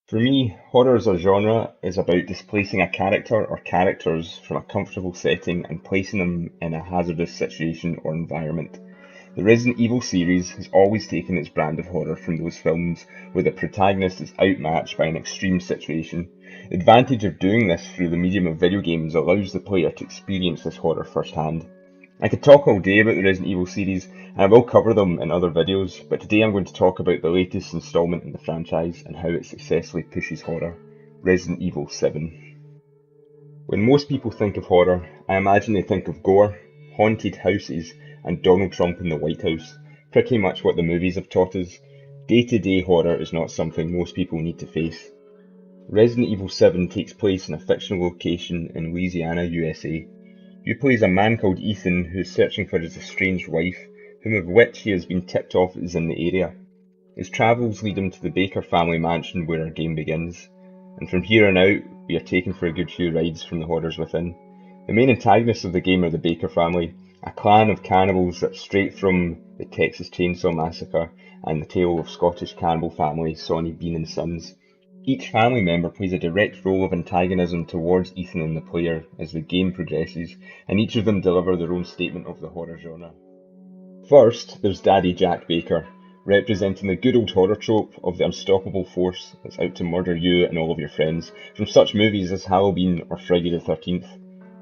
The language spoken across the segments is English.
For me, horror as a genre is about displacing a character or characters from a comfortable setting and placing them in a hazardous situation or environment. The Resident Evil series has always taken its brand of horror from those films where the protagonist is outmatched by an extreme situation. The advantage of doing this through the medium of video games allows the player to experience this horror firsthand. I could talk all day about the Resident Evil series, and I will cover them in other videos, but today I'm going to talk about the latest installment in the franchise and how it successfully pushes horror, Resident Evil 7. When most people think of horror, I imagine they think of gore, haunted houses, and Donald Trump in the White House. Pretty much what the movies have taught us. Day-to-day horror is not something most people need to face. Resident Evil 7 takes place in a fictional location in Louisiana, USA. You play as a man called Ethan who is searching for his estranged wife, whom of which he has been tipped off is in the area. His travels lead him to the Baker family mansion where our game begins, and from here on out we are taken for a good few rides from the horrors within. The main antagonists of the game are the Baker family, a clan of cannibals that straight from the Texas Chainsaw Massacre and the tale of Scottish cannibal family Sonny Bean and Sons. Each family member plays a direct role of antagonism towards Ethan and the player as the game progresses, and each of them deliver their own statement of the horror genre. First, there's Daddy Jack Baker, representing the good old horror trope of the unstoppable force that's out to murder you and all of your friends, from such movies as Halloween or Friday the 13th.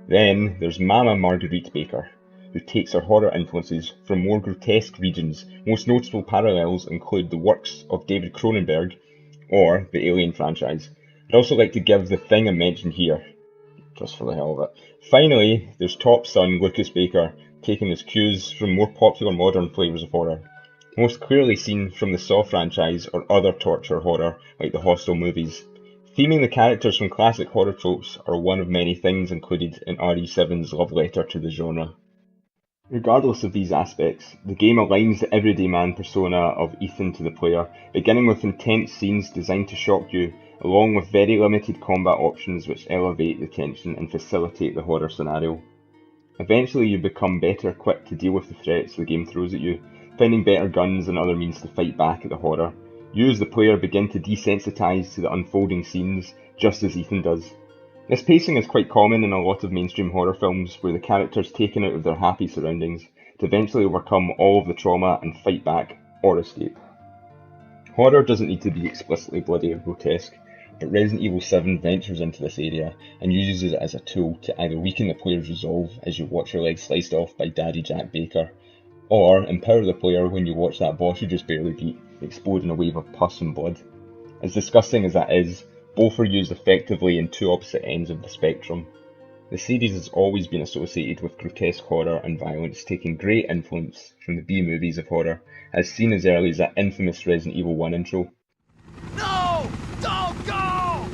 Then, there's Mama Marguerite Baker, who takes her horror influences from more grotesque regions. Most notable parallels include the works of David Cronenberg, or the Alien franchise. I'd also like to give The Thing a mention here, just for the hell of it. Finally, there's top son Lucas Baker, taking his cues from more popular modern flavours of horror, most clearly seen from the Saw franchise or other torture horror like the Hostel movies. Theming the characters from classic horror tropes are one of many things included in RE7's love letter to the genre. Regardless of these aspects, the game aligns the everyday man persona of Ethan to the player, beginning with intense scenes designed to shock you, along with very limited combat options which elevate the tension and facilitate the horror scenario. Eventually you become better equipped to deal with the threats the game throws at you, finding better guns and other means to fight back at the horror. You as the player begin to desensitize to the unfolding scenes, just as Ethan does. This pacing is quite common in a lot of mainstream horror films where the character is taken out of their happy surroundings to eventually overcome all of the trauma and fight back or escape. Horror doesn't need to be explicitly bloody or grotesque, but Resident Evil 7 ventures into this area and uses it as a tool to either weaken the player's resolve as you watch your leg sliced off by Daddy Jack Baker, or empower the player when you watch that boss you just barely beat explode in a wave of pus and blood. As disgusting as that is, both are used effectively in two opposite ends of the spectrum. The series has always been associated with grotesque horror and violence, taking great influence from the B-movies of horror, as seen as early as that infamous Resident Evil 1 intro. No! Don't go!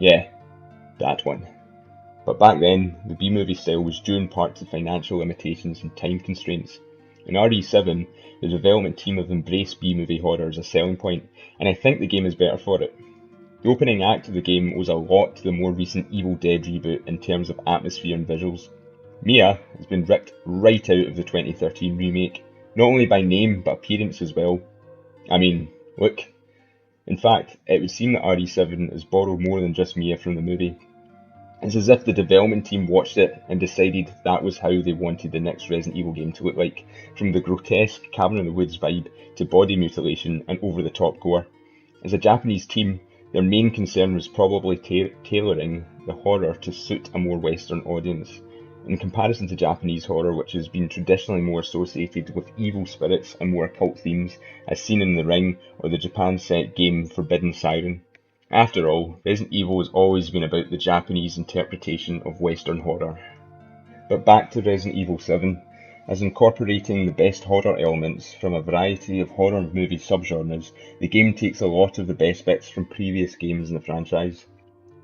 Yeah, that one. But back then, the B-movie style was due in part to financial limitations and time constraints. In RE7, the development team have embraced B-movie horror as a selling point, and I think the game is better for it. The opening act of the game owes a lot to the more recent Evil Dead reboot in terms of atmosphere and visuals. Mia has been ripped right out of the 2013 remake, not only by name but appearance as well. I mean, look. In fact, it would seem that RE7 has borrowed more than just Mia from the movie. It's as if the development team watched it and decided that was how they wanted the next Resident Evil game to look like, from the grotesque Cabin in the Woods vibe to body mutilation and over-the-top gore. As a Japanese team, their main concern was probably tailoring the horror to suit a more Western audience, in comparison to Japanese horror, which has been traditionally more associated with evil spirits and more occult themes, as seen in The Ring or the Japan-set game Forbidden Siren. After all, Resident Evil has always been about the Japanese interpretation of Western horror. But back to Resident Evil 7, as incorporating the best horror elements from a variety of horror movie subgenres, the game takes a lot of the best bits from previous games in the franchise.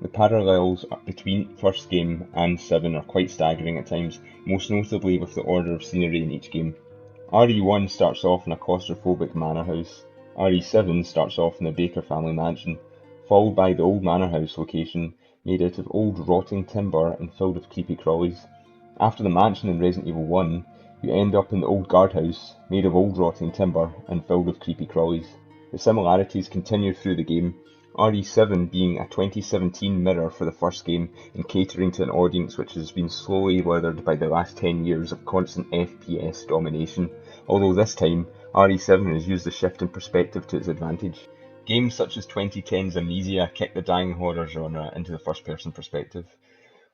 The parallels between first game and 7 are quite staggering at times, most notably with the order of scenery in each game. RE1 starts off in a claustrophobic manor house, RE7 starts off in the Baker family mansion, followed by the old manor house location, made out of old rotting timber and filled with creepy crawlies. After the mansion in Resident Evil 1, You end up in the old guardhouse, made of old rotting timber and filled with creepy crawlies. The similarities continue through the game, RE7 being a 2017 mirror for the first game and catering to an audience which has been slowly weathered by the last 10 years of constant FPS domination, although this time RE7 has used the shift in perspective to its advantage. Games such as 2010's Amnesia kicked the dying horror genre into the first-person perspective.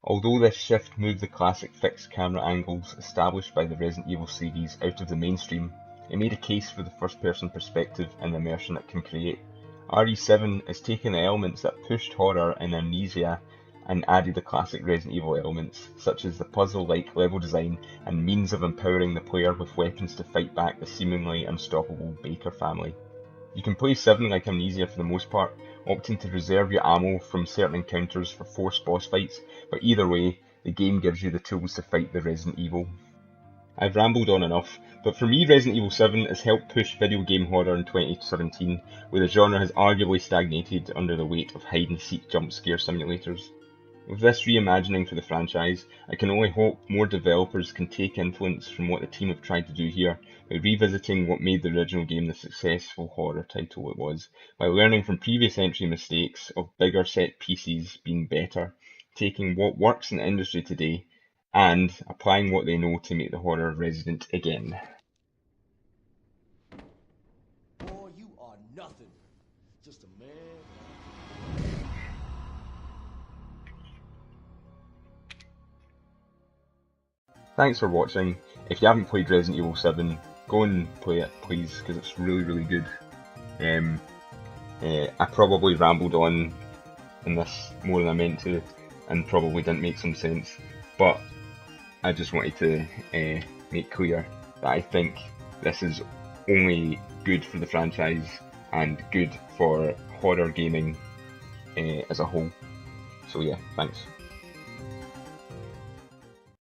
Although this shift moved the classic fixed camera angles established by the Resident Evil series out of the mainstream, it made a case for the first-person perspective and the immersion it can create. RE7 has taken the elements that pushed horror in Amnesia and added the classic Resident Evil elements, such as the puzzle-like level design and means of empowering the player with weapons to fight back the seemingly unstoppable Baker family. You can play 7 like Amnesia for the most part, opting to reserve your ammo from certain encounters for forced boss fights, but either way, the game gives you the tools to fight the Resident Evil. I've rambled on enough, but for me Resident Evil 7 has helped push video game horror in 2017, where the genre has arguably stagnated under the weight of hide-and-seek jump scare simulators. With this reimagining for the franchise, I can only hope more developers can take influence from what the team have tried to do here by revisiting what made the original game the successful horror title it was, by learning from previous entry mistakes of bigger set pieces being better, taking what works in the industry today, and applying what they know to make the horror resident again. Boy, you are nothing. Just a man. Thanks for watching. If you haven't played Resident Evil 7, go and play it please, because it's really, really good. I probably rambled on in this more than I meant to, and probably didn't make some sense, but I just wanted to make clear that I think this is only good for the franchise and good for horror gaming as a whole. So yeah, thanks.